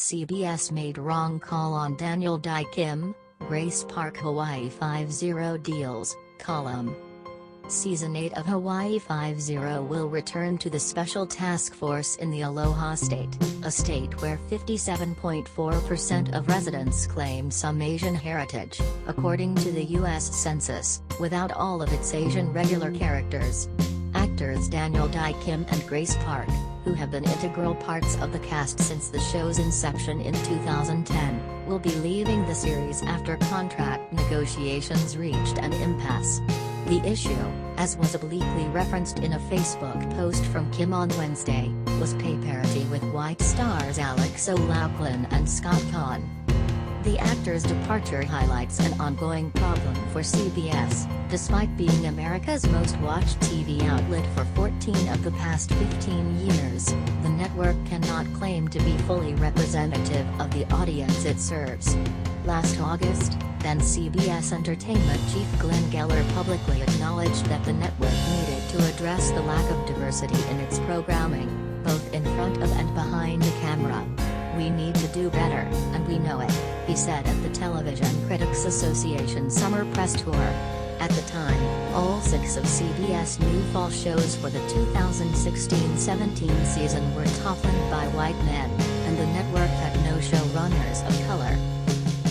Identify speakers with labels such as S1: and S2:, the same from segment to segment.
S1: CBS made wrong call on Daniel Dye Kim, Grace Park Hawaii Five-0 deals, column. Season 8 of Hawaii Five-0 will return to the Special Task Force in the Aloha State, a state where 57.4% of residents claim some Asian heritage, according to the U.S. Census, without all of its Asian regular characters. Actors Daniel Dye Kim and Grace Park, who have been integral parts of the cast since the show's inception in 2010, will be leaving the series after contract negotiations reached an impasse. The issue, as was obliquely referenced in a Facebook post from Kim on Wednesday, was pay parity with white stars Alex O'Loughlin and Scott Caan. The actor's departure highlights an ongoing problem for CBS. Despite being America's most watched TV outlet for 14 of the past 15 years, the network cannot claim to be fully representative of the audience it serves. Last August, then-CBS Entertainment chief Glenn Geller publicly acknowledged that the network needed to address the lack of diversity in its programming, both in front of and behind the camera. "We need to do better, and we know it," he said at the Television Critics Association Summer Press Tour. At the time, all 6 of CBS new fall shows for the 2016-17 season were toplined by white men, and the network had no showrunners of color.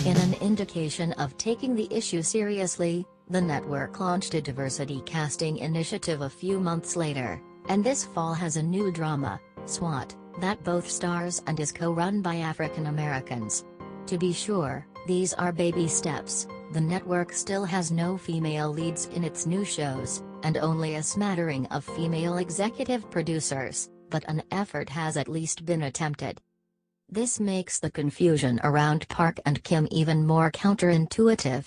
S1: In an indication of taking the issue seriously, the network launched a diversity casting initiative a few months later, and this fall has a new drama, SWAT, that both stars and is co-run by African Americans. To be sure, these are baby steps. The network still has no female leads in its new shows, and only a smattering of female executive producers, but an effort has at least been attempted. This makes the confusion around Park and Kim even more counterintuitive.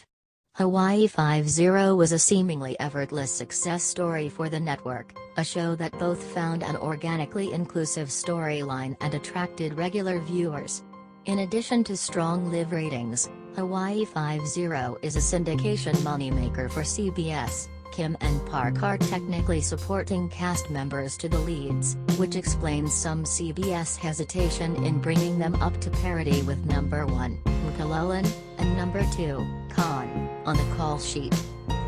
S1: Hawaii Five-0 was a seemingly effortless success story for the network, a show that both found an organically inclusive storyline and attracted regular viewers. In addition to strong live ratings, Hawaii Five-0 is a syndication moneymaker for CBS. Kim and Park are technically supporting cast members to the leads, which explains some CBS hesitation in bringing them up to parity with number 1, McClellan, and number 2, Caan, on the call sheet.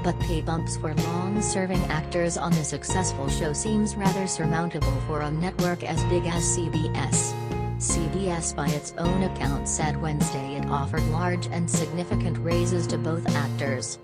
S1: But pay bumps for long-serving actors on the successful show seems rather surmountable for a network as big as CBS. CBS by its own account said Wednesday it offered large and significant raises to both actors.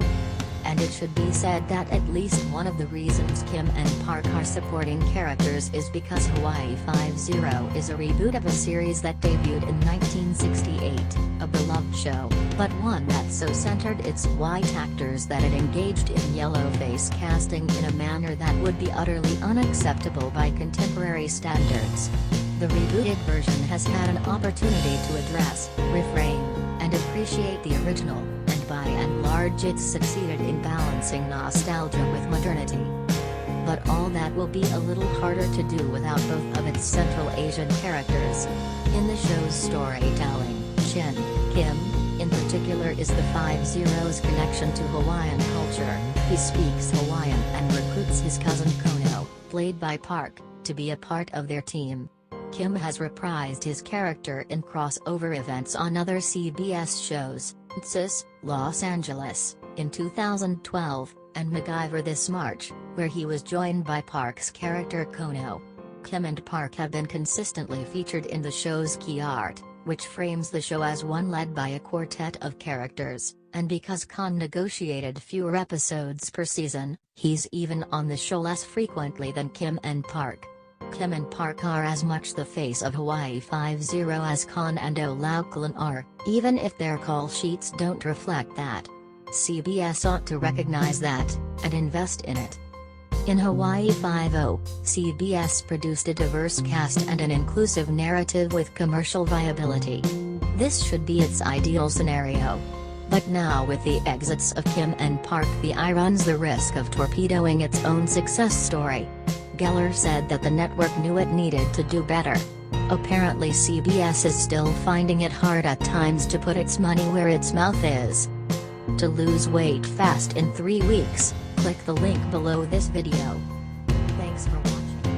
S1: And it should be said that at least one of the reasons Kim and Park are supporting characters is because Hawaii Five-0 is a reboot of a series that debuted in 1968, a beloved show, but one that so centered its white actors that it engaged in yellow-face casting in a manner that would be utterly unacceptable by contemporary standards. The rebooted version has had an opportunity to address, reframe, and appreciate the original, and by and large it's succeeded in balancing nostalgia with modernity. But all that will be a little harder to do without both of its Central Asian characters. In the show's storytelling, Kim, in particular, is the Five-0's connection to Hawaiian culture. He speaks Hawaiian and recruits his cousin Kono, played by Park, to be a part of their team. Kim has reprised his character in crossover events on other CBS shows, SWAT, Los Angeles, in 2012, and MacGyver this March, where he was joined by Park's character Kono. Kim and Park have been consistently featured in the show's key art, which frames the show as one led by a quartet of characters, and because Caan negotiated fewer episodes per season, he's even on the show less frequently than Kim and Park. Kim and Park are as much the face of Hawaii Five-0 as Caan and O'Loughlin are, even if their call sheets don't reflect that. CBS ought to recognize that, and invest in it. In Hawaii Five-0, CBS produced a diverse cast and an inclusive narrative with commercial viability. This should be its ideal scenario. But now with the exits of Kim and Park, the eye runs the risk of torpedoing its own success story. Geller said that the network knew it needed to do better. Apparently CBS is still finding it hard at times to put its money where its mouth is. To lose weight fast in 3 weeks, click the link below this video. Thanks for watching.